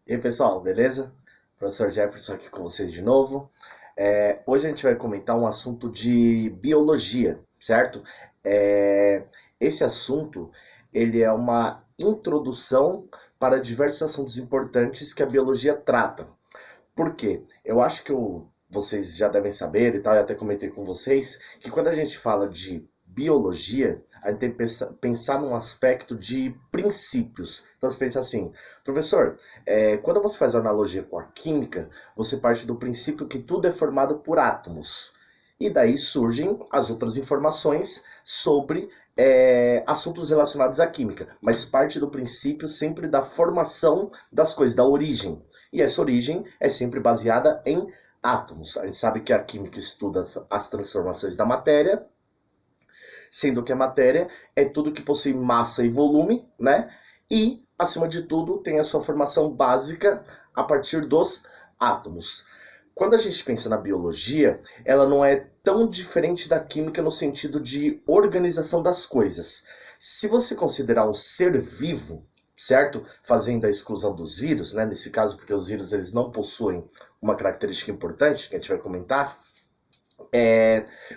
E aí pessoal, beleza? Professor Jefferson aqui com vocês de novo. Hoje a gente vai comentar um assunto de biologia, certo? É, Esse assunto ele é uma introdução para diversos assuntos importantes que a biologia trata. Por quê? Eu acho que vocês já devem saber e tal, eu até comentei com vocês, que quando a gente fala de biologia, a gente tem que pensar num aspecto de princípios. Então você pensa assim, professor, quando você faz a analogia com a química, você parte do princípio que tudo é formado por átomos. E daí surgem as outras informações sobre assuntos relacionados à química, mas parte do princípio sempre da formação das coisas, da origem. E essa origem é sempre baseada em átomos. A gente sabe que a química estuda as transformações da matéria, sendo que a matéria é tudo que possui massa e volume, né? E, acima de tudo, tem a sua formação básica a partir dos átomos. Quando a gente pensa na biologia, ela não é tão diferente da química no sentido de organização das coisas. Se você considerar um ser vivo, certo? Fazendo a exclusão dos vírus, né? Nesse caso, porque os vírus eles não possuem uma característica importante, que a gente vai comentar,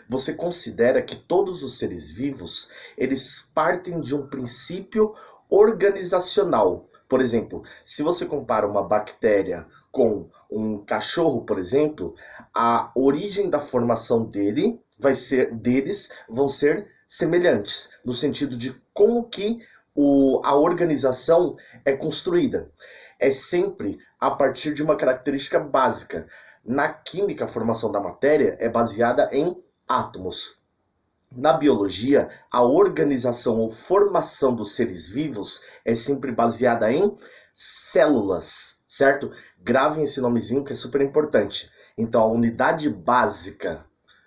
você considera que todos os seres vivos, eles partem de um princípio organizacional. Por exemplo, se você compara uma bactéria com um cachorro, por exemplo, a origem da formação deles vão ser semelhantes, no sentido de como que a organização é construída. É sempre a partir de uma característica básica. Na química, a formação da matéria é baseada em átomos. Na biologia, a organização ou formação dos seres vivos é sempre baseada em células, certo? Gravem esse nomezinho que é super importante. Então, a unidade básica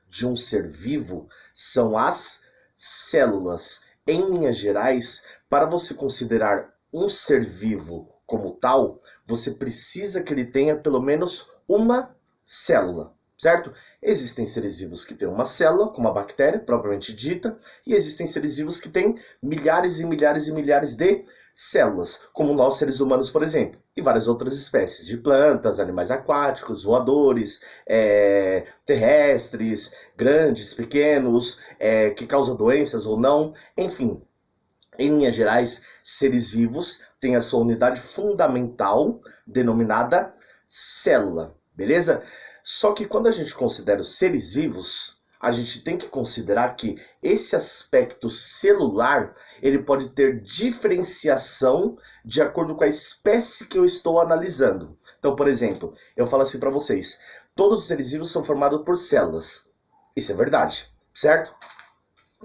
de um ser vivo são as células. Em linhas gerais, para você considerar um ser vivo como tal, você precisa que ele tenha pelo menos uma célula, certo? Existem seres vivos que têm uma célula, como a bactéria, propriamente dita, e existem seres vivos que têm milhares e milhares e milhares de células, como nós seres humanos, por exemplo, e várias outras espécies de plantas, animais aquáticos, voadores, terrestres, grandes, pequenos, que causam doenças ou não, enfim. Em linhas gerais, seres vivos têm a sua unidade fundamental, denominada célula, beleza? Só que quando a gente considera os seres vivos, a gente tem que considerar que esse aspecto celular, ele pode ter diferenciação de acordo com a espécie que eu estou analisando. Então, por exemplo, eu falo assim para vocês, todos os seres vivos são formados por células. Isso é verdade, certo?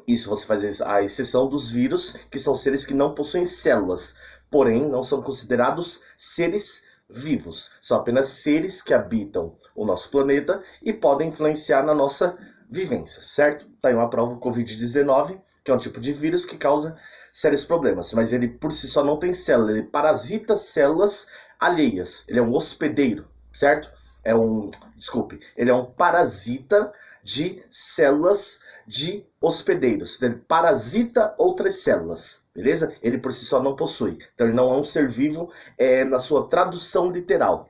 Isso você faz a exceção dos vírus, que são seres que não possuem células, porém não são considerados seres vivos. São apenas seres que habitam o nosso planeta e podem influenciar na nossa vivência, certo? Tá aí uma prova do Covid-19, que é um tipo de vírus que causa sérios problemas, mas ele por si só não tem célula, ele parasita células alheias, ele é um hospedeiro, certo? Ele é um parasita de células de hospedeiros. Ele parasita outras células, beleza? Ele por si só não possui. Então ele não é um ser vivo na sua tradução literal.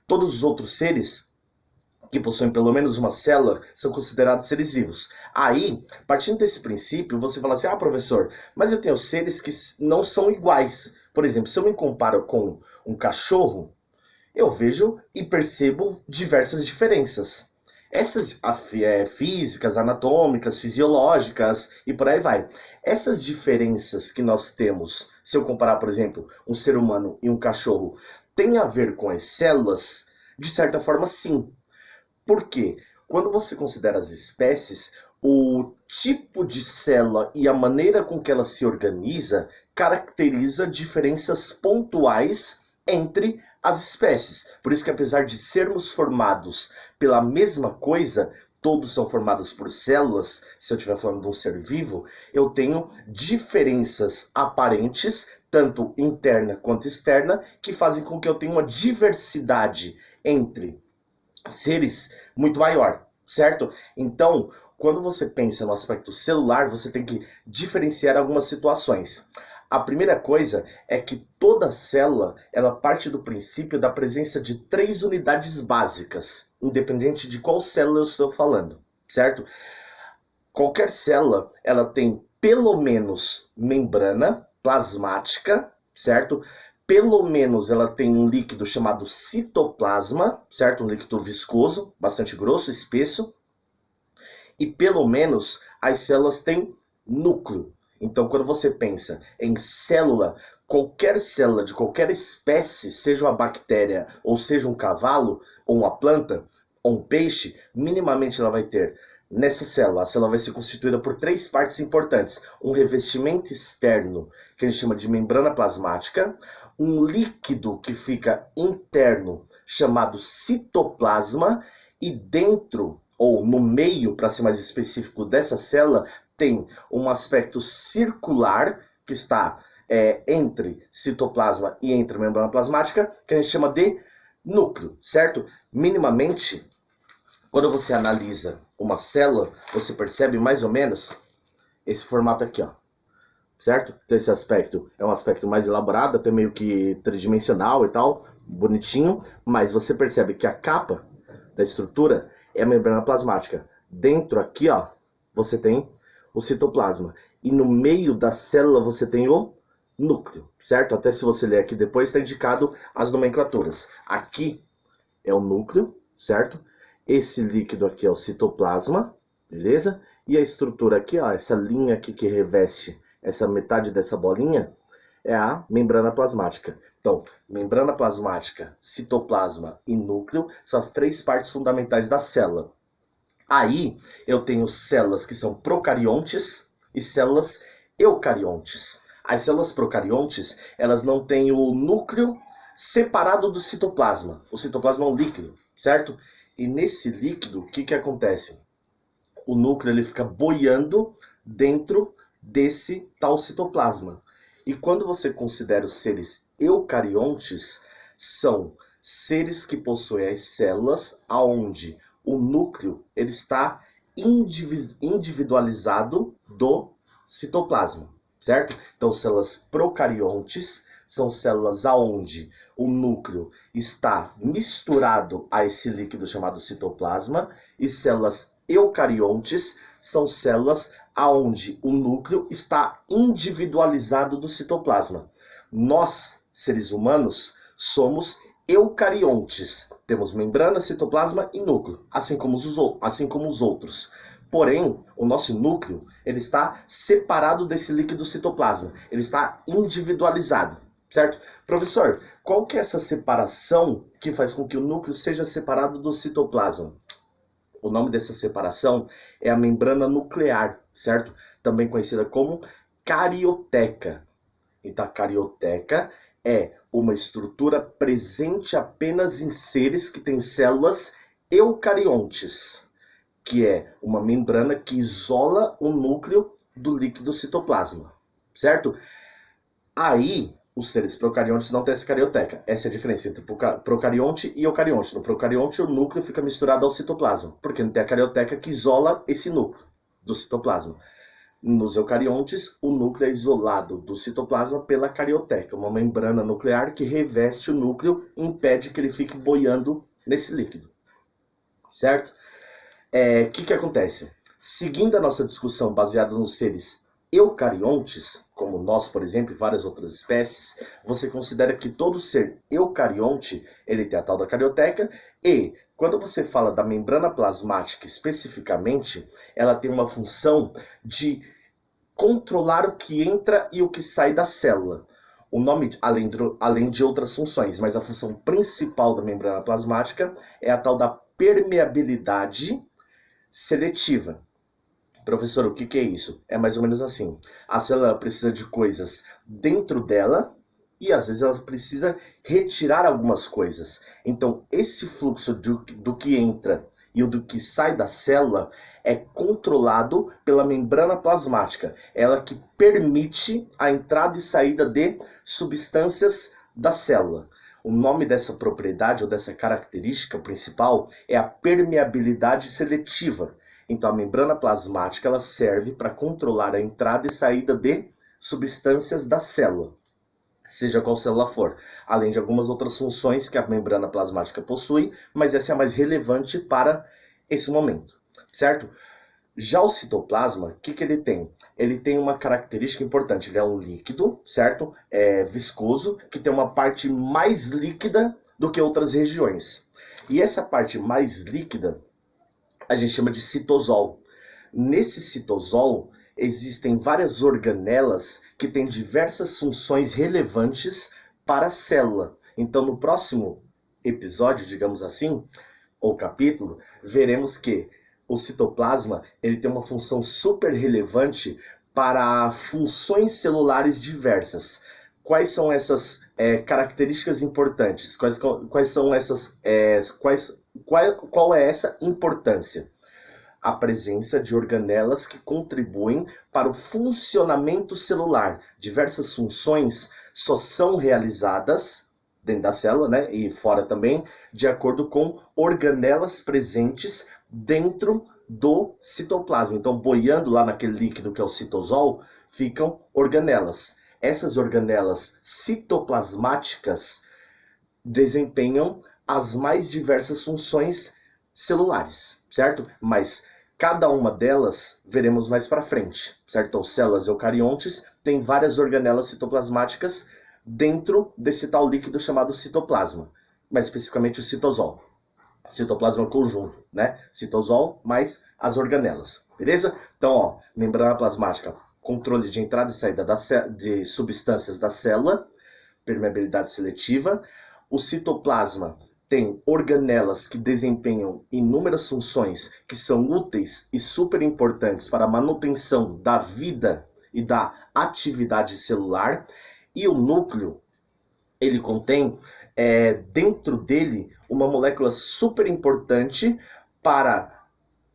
Todos os outros seres que possuem pelo menos uma célula são considerados seres vivos. Aí, partindo desse princípio, você fala assim, professor, mas eu tenho seres que não são iguais. Por exemplo, se eu me comparo com um cachorro, eu vejo e percebo diversas diferenças. Essas físicas, anatômicas, fisiológicas e por aí vai. Essas diferenças que nós temos, se eu comparar, por exemplo, um ser humano e um cachorro, tem a ver com as células? De certa forma, sim. Por quê? Quando você considera as espécies, o tipo de célula e a maneira com que ela se organiza caracteriza diferenças pontuais entre as espécies. Por isso que apesar de sermos formados pela mesma coisa, todos são formados por células, se eu estiver falando de um ser vivo, eu tenho diferenças aparentes, tanto interna quanto externa, que fazem com que eu tenha uma diversidade entre seres muito maior, certo? Então, quando você pensa no aspecto celular, você tem que diferenciar algumas situações. A primeira coisa é que toda célula, ela parte do princípio da presença de 3 unidades básicas, independente de qual célula eu estou falando, certo? Qualquer célula, ela tem pelo menos membrana plasmática, certo? Pelo menos ela tem um líquido chamado citoplasma, certo? Um líquido viscoso, bastante grosso, espesso. E pelo menos as células têm núcleo. Então, quando você pensa em célula, qualquer célula de qualquer espécie, seja uma bactéria, ou seja um cavalo, ou uma planta, ou um peixe, minimamente ela vai ter nessa célula. A célula vai ser constituída por 3 partes importantes. Um revestimento externo, que a gente chama de membrana plasmática, um líquido que fica interno, chamado citoplasma, e dentro, ou no meio, para ser mais específico, dessa célula, tem um aspecto circular, que está entre citoplasma e entre a membrana plasmática, que a gente chama de núcleo, certo? Minimamente, quando você analisa uma célula, você percebe mais ou menos esse formato aqui, ó. Certo? Então esse aspecto é um aspecto mais elaborado, até meio que tridimensional e tal, bonitinho, mas você percebe que a capa da estrutura é a membrana plasmática. Dentro aqui, ó, você tem o citoplasma. E no meio da célula você tem o núcleo, certo? Até se você ler aqui depois, está indicado as nomenclaturas. Aqui é o núcleo, certo? Esse líquido aqui é o citoplasma, beleza? E a estrutura aqui, ó, essa linha aqui que reveste essa metade dessa bolinha, é a membrana plasmática. Então, membrana plasmática, citoplasma e núcleo são as 3 partes fundamentais da célula. Aí, eu tenho células que são procariontes e células eucariontes. As células procariontes, elas não têm o núcleo separado do citoplasma. O citoplasma é um líquido, certo? E nesse líquido, o que acontece? O núcleo ele fica boiando dentro desse tal citoplasma. E quando você considera os seres eucariontes, são seres que possuem as células aonde o núcleo ele está individualizado do citoplasma, certo? Então, células procariontes são células aonde o núcleo está misturado a esse líquido chamado citoplasma, e células eucariontes são células aonde o núcleo está individualizado do citoplasma. Nós, seres humanos, somos eucariontes. Temos membrana, citoplasma e núcleo, assim como os outros. Porém, o nosso núcleo ele está separado desse líquido citoplasma. Ele está individualizado, certo? Professor, qual que é essa separação que faz com que o núcleo seja separado do citoplasma? O nome dessa separação é a membrana nuclear, certo? Também conhecida como carioteca. Então, a carioteca é uma estrutura presente apenas em seres que têm células eucariontes, que é uma membrana que isola o núcleo do líquido citoplasma, certo? Aí, os seres procariontes não têm essa carioteca. Essa é a diferença entre procarionte e eucarionte. No procarionte, o núcleo fica misturado ao citoplasma, porque não tem a carioteca que isola esse núcleo do citoplasma. Nos eucariontes, o núcleo é isolado do citoplasma pela carioteca, uma membrana nuclear que reveste o núcleo e impede que ele fique boiando nesse líquido, certo? Que acontece? Seguindo a nossa discussão baseada nos seres eucariontes, como nós, por exemplo, e várias outras espécies, você considera que todo ser eucarionte, ele tem a tal da carioteca, e quando você fala da membrana plasmática especificamente, ela tem uma função de controlar o que entra e o que sai da célula. O nome, além de outras funções, mas a função principal da membrana plasmática é a tal da permeabilidade seletiva. Professor, o que é isso? É mais ou menos assim. A célula precisa de coisas dentro dela e às vezes ela precisa retirar algumas coisas. Então, esse fluxo do que entra e do que sai da célula é controlado pela membrana plasmática. Ela que permite a entrada e saída de substâncias da célula. O nome dessa propriedade ou dessa característica principal é a permeabilidade seletiva. Então, a membrana plasmática ela serve para controlar a entrada e saída de substâncias da célula, seja qual célula for, além de algumas outras funções que a membrana plasmática possui, mas essa é a mais relevante para esse momento, certo? Já o citoplasma, o que ele tem? Ele tem uma característica importante, ele é um líquido, certo? É viscoso, que tem uma parte mais líquida do que outras regiões. E essa parte mais líquida, a gente chama de citosol. Nesse citosol, existem várias organelas que têm diversas funções relevantes para a célula. Então, no próximo episódio, digamos assim, ou capítulo, veremos que o citoplasma ele tem uma função super relevante para funções celulares diversas. Quais são essas características importantes? Quais são essas? Qual é essa importância? A presença de organelas que contribuem para o funcionamento celular. Diversas funções só são realizadas dentro da célula, né, e fora também, de acordo com organelas presentes dentro do citoplasma. Então, boiando lá naquele líquido que é o citosol, ficam organelas. Essas organelas citoplasmáticas desempenham as mais diversas funções celulares, certo? Mas cada uma delas veremos mais para frente, certo? Então, células eucariontes têm várias organelas citoplasmáticas dentro desse tal líquido chamado citoplasma, mais especificamente o citosol. Citoplasma é o conjunto, né? Citosol mais as organelas, beleza? Então, ó, membrana plasmática, controle de entrada e saída de substâncias da célula, permeabilidade seletiva. O citoplasma tem organelas que desempenham inúmeras funções que são úteis e super importantes para a manutenção da vida e da atividade celular. E o núcleo, ele contém dentro dele uma molécula super importante para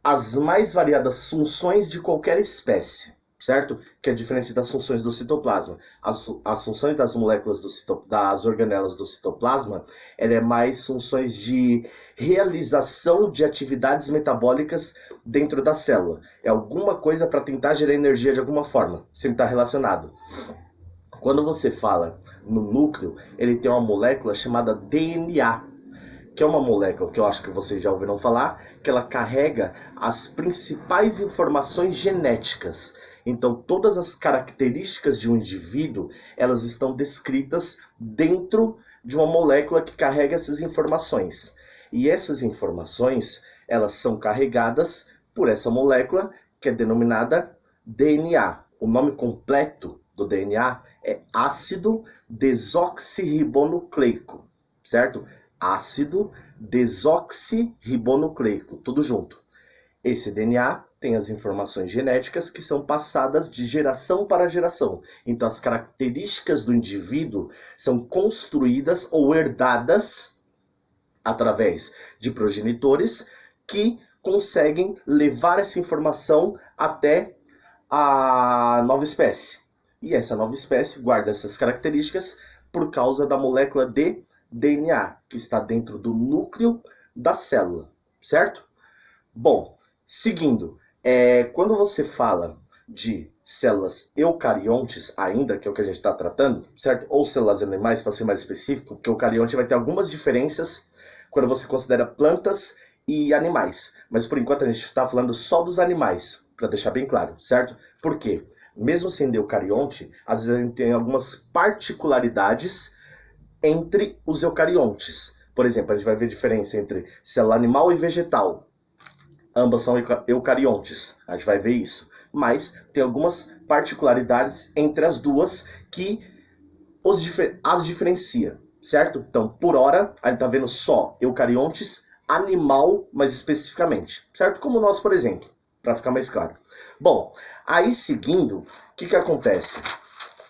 as mais variadas funções de qualquer espécie, certo? Que é diferente das funções do citoplasma. As funções das moléculas das organelas do citoplasma, ela é mais funções de realização de atividades metabólicas dentro da célula. É alguma coisa para tentar gerar energia de alguma forma, sempre está relacionado. Quando você fala no núcleo, ele tem uma molécula chamada DNA, que é uma molécula que eu acho que vocês já ouviram falar, que ela carrega as principais informações genéticas. Então, todas as características de um indivíduo, elas estão descritas dentro de uma molécula que carrega essas informações. E essas informações, elas são carregadas por essa molécula que é denominada DNA. O nome completo do DNA é ácido desoxirribonucleico, certo? Ácido desoxirribonucleico, tudo junto. Esse DNA tem as informações genéticas que são passadas de geração para geração. Então, as características do indivíduo são construídas ou herdadas através de progenitores que conseguem levar essa informação até a nova espécie. E essa nova espécie guarda essas características por causa da molécula de DNA, que está dentro do núcleo da célula, certo? Bom, seguindo, quando você fala de células eucariontes, ainda, que é o que a gente está tratando, certo? Ou células animais, para ser mais específico, porque o eucarionte vai ter algumas diferenças quando você considera plantas e animais. Mas por enquanto a gente está falando só dos animais, para deixar bem claro, certo? Por quê? Mesmo sendo eucarionte, às vezes a gente tem algumas particularidades entre os eucariontes. Por exemplo, a gente vai ver a diferença entre célula animal e vegetal. Ambas são eucariontes, a gente vai ver isso. Mas tem algumas particularidades entre as duas que as diferencia, certo? Então, por hora, a gente está vendo só eucariontes animal, mais especificamente, certo? Como nós, por exemplo, para ficar mais claro. Bom, aí seguindo, o que acontece?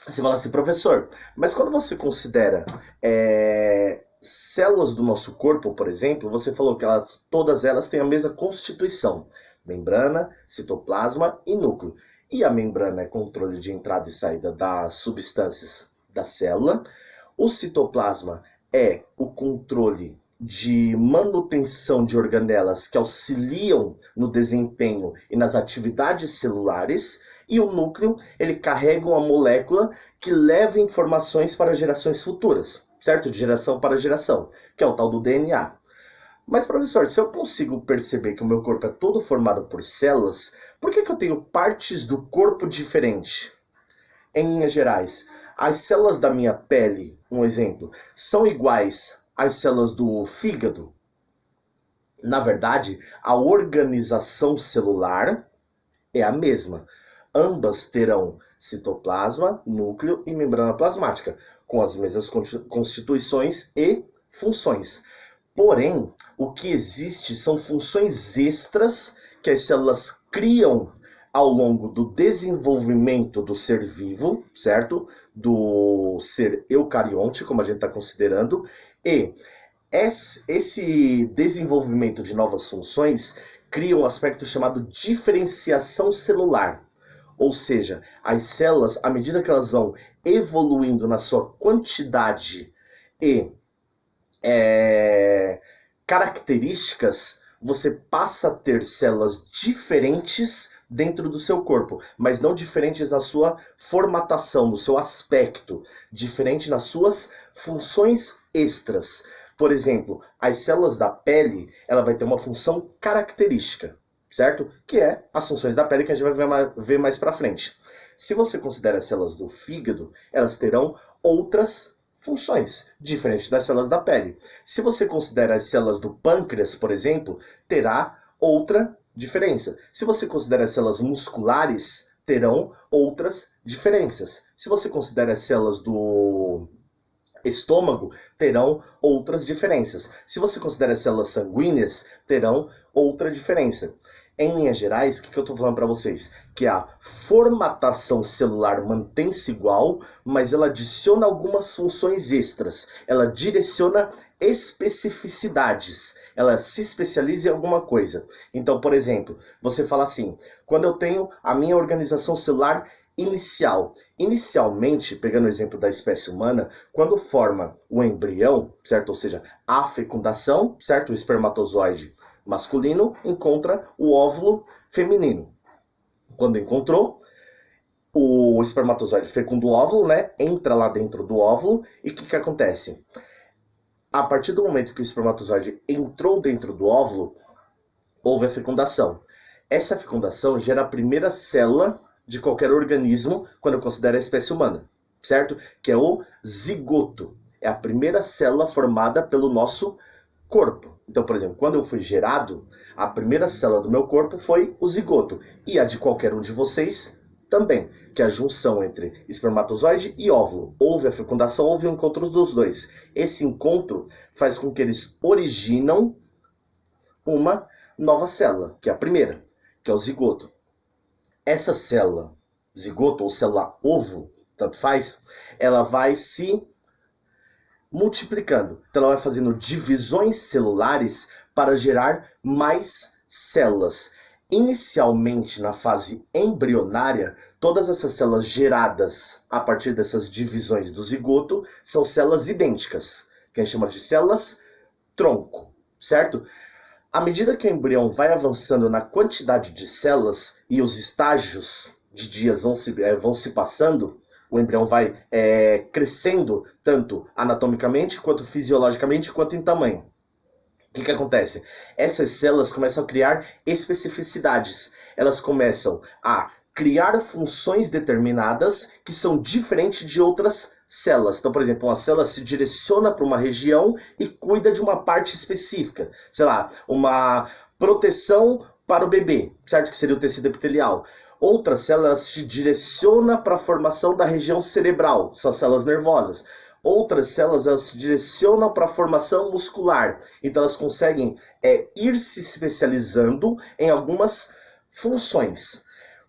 Você fala assim, professor, mas quando você considera células do nosso corpo, por exemplo, você falou que todas elas têm a mesma constituição. Membrana, citoplasma e núcleo. E a membrana é controle de entrada e saída das substâncias da célula. O citoplasma é o controle de manutenção de organelas que auxiliam no desempenho e nas atividades celulares. E o núcleo, ele carrega uma molécula que leva informações para gerações futuras, certo? De geração para geração, que é o tal do DNA. Mas, professor, se eu consigo perceber que o meu corpo é todo formado por células, por que eu tenho partes do corpo diferentes? Em linhas gerais, as células da minha pele, um exemplo, são iguais às células do fígado? Na verdade, a organização celular é a mesma. Ambas terão citoplasma, núcleo e membrana plasmática, com as mesmas constituições e funções. Porém, o que existe são funções extras que as células criam ao longo do desenvolvimento do ser vivo, certo? Do ser eucarionte, como a gente está considerando, e esse desenvolvimento de novas funções cria um aspecto chamado diferenciação celular. Ou seja, as células, à medida que elas vão evoluindo na sua quantidade e características, você passa a ter células diferentes dentro do seu corpo, mas não diferentes na sua formatação, no seu aspecto, diferente nas suas funções extras. Por exemplo, as células da pele, ela vai ter uma função característica, certo? Que é as funções da pele que a gente vai ver mais pra frente. Se você considera as células do fígado, elas terão outras funções, diferentes das células da pele. Se você considera as células do pâncreas, por exemplo, terá outra diferença. Se você considera as células musculares, terão outras diferenças. Se você considera as células do estômago, terão outras diferenças. Se você considera as células sanguíneas, terão outra diferença. Em linhas gerais, o que eu estou falando para vocês? Que a formatação celular mantém-se igual, mas ela adiciona algumas funções extras. Ela direciona especificidades. Ela se especializa em alguma coisa. Então, por exemplo, você fala assim, quando eu tenho a minha organização celular inicial. Inicialmente, pegando o exemplo da espécie humana, quando forma o embrião, certo? Ou seja, a fecundação, certo? O espermatozoide masculino encontra o óvulo feminino. Quando encontrou, o espermatozoide fecunda o óvulo, né? Entra lá dentro do óvulo e o que acontece? A partir do momento que o espermatozoide entrou dentro do óvulo, houve a fecundação. Essa fecundação gera a primeira célula de qualquer organismo quando eu considero a espécie humana, certo? Que é o zigoto. É a primeira célula formada pelo nosso corpo. Então, por exemplo, quando eu fui gerado, a primeira célula do meu corpo foi o zigoto. E a de qualquer um de vocês também, que é a junção entre espermatozoide e óvulo. Houve a fecundação, houve o encontro dos dois. Esse encontro faz com que eles originam uma nova célula, que é a primeira, que é o zigoto. Essa célula, zigoto ou célula ovo, tanto faz, ela vai se multiplicando. Então ela vai fazendo divisões celulares para gerar mais células. Inicialmente, na fase embrionária, todas essas células geradas a partir dessas divisões do zigoto são células idênticas, que a gente chama de células tronco, certo? À medida que o embrião vai avançando na quantidade de células e os estágios de dias vão se passando, o embrião vai crescendo tanto anatomicamente, quanto fisiologicamente, quanto em tamanho. O que acontece? Essas células começam a criar especificidades. Elas começam a criar funções determinadas que são diferentes de outras células. Então, por exemplo, uma célula se direciona para uma região e cuida de uma parte específica. Sei lá, uma proteção para o bebê, certo? Que seria o tecido epitelial. Outra célula se direciona para a formação da região cerebral, são células nervosas. Outras células elas se direcionam para a formação muscular. Então elas conseguem ir se especializando em algumas funções.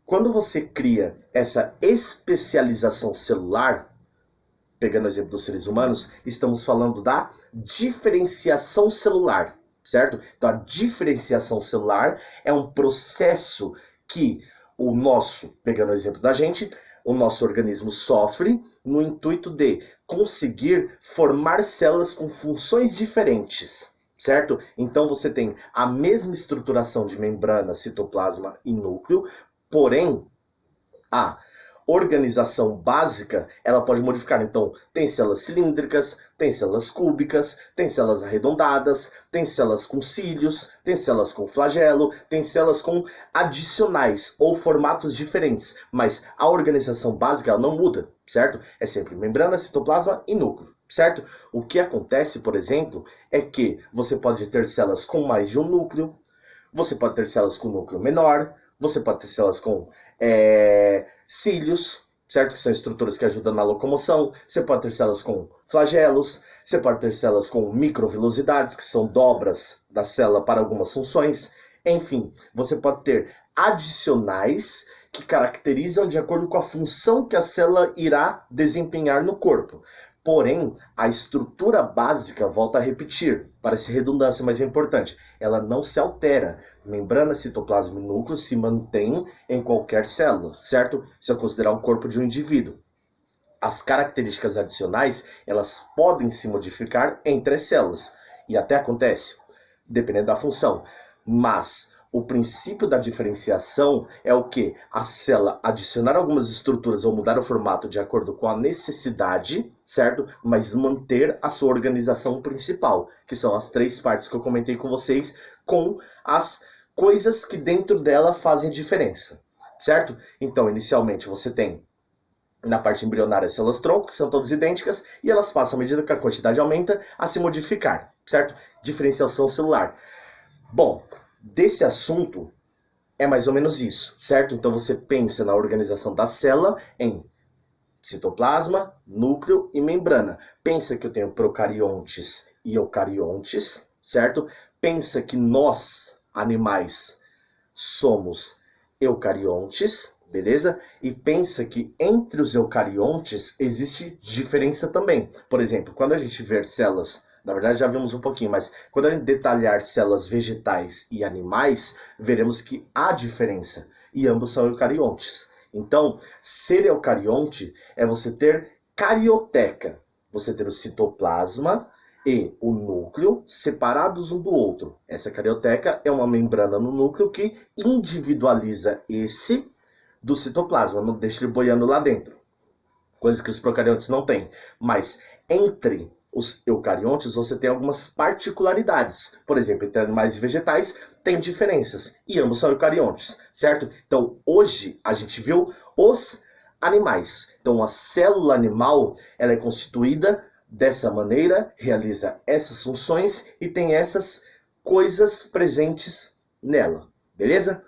Quando você cria essa especialização celular, pegando o exemplo dos seres humanos, estamos falando da diferenciação celular, certo? Então a diferenciação celular é um processo que o nosso, pegando o exemplo da gente, o nosso organismo sofre no intuito de conseguir formar células com funções diferentes, certo? Então você tem a mesma estruturação de membrana, citoplasma e núcleo, porém, A organização básica, ela pode modificar. Então, tem células cilíndricas, tem células cúbicas, tem células arredondadas, tem células com cílios, tem células com flagelo, tem células com adicionais ou formatos diferentes. Mas a organização básica, ela não muda, certo? É sempre membrana, citoplasma e núcleo, certo? O que acontece, por exemplo, é que você pode ter células com mais de um núcleo, você pode ter células com núcleo menor, você pode ter células com cílios, certo? Que são estruturas que ajudam na locomoção. Você pode ter células com flagelos. Você pode ter células com microvilosidades, que são dobras da célula para algumas funções. Enfim, você pode ter adicionais que caracterizam de acordo com a função que a célula irá desempenhar no corpo. Porém, a estrutura básica, volta a repetir, parece redundância, mas é importante, ela não se altera. Membrana, citoplasma e núcleo se mantêm em qualquer célula, certo? Se eu considerar um corpo de um indivíduo. As características adicionais, elas podem se modificar entre as células. E até acontece, dependendo da função. Mas o princípio da diferenciação é o que? A célula adicionar algumas estruturas ou mudar o formato de acordo com a necessidade, certo? Mas manter a sua organização principal, que são as 3 partes que eu comentei com vocês, com as coisas que dentro dela fazem diferença, certo? Então, inicialmente você tem na parte embrionária as células-tronco, que são todas idênticas, e elas passam, à medida que a quantidade aumenta, a se modificar, certo? Diferenciação celular. Bom, desse assunto é mais ou menos isso, certo? Então você pensa na organização da célula em citoplasma, núcleo e membrana. Pensa que eu tenho procariontes e eucariontes, certo? Pensa que nós, animais, somos eucariontes, beleza? E pensa que entre os eucariontes existe diferença também. Por exemplo, quando a gente vê células, na verdade já vimos um pouquinho, mas quando a gente detalhar células vegetais e animais, veremos que há diferença. E ambos são eucariontes. Então, ser eucarionte é você ter carioteca. Você ter o citoplasma e o núcleo separados um do outro. Essa carioteca é uma membrana no núcleo que individualiza esse do citoplasma, não deixa ele boiando lá dentro. Coisa que os procariontes não têm. Mas entre os eucariontes você tem algumas particularidades. Por exemplo, entre animais e vegetais tem diferenças. E ambos são eucariontes, certo? Então, hoje a gente viu os animais. Então, a célula animal ela é constituída dessa maneira, realiza essas funções e tem essas coisas presentes nela. Beleza?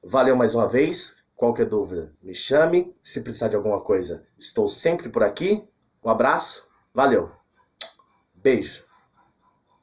Valeu mais uma vez. Qualquer dúvida, me chame. Se precisar de alguma coisa, estou sempre por aqui. Um abraço. Valeu. Beijo.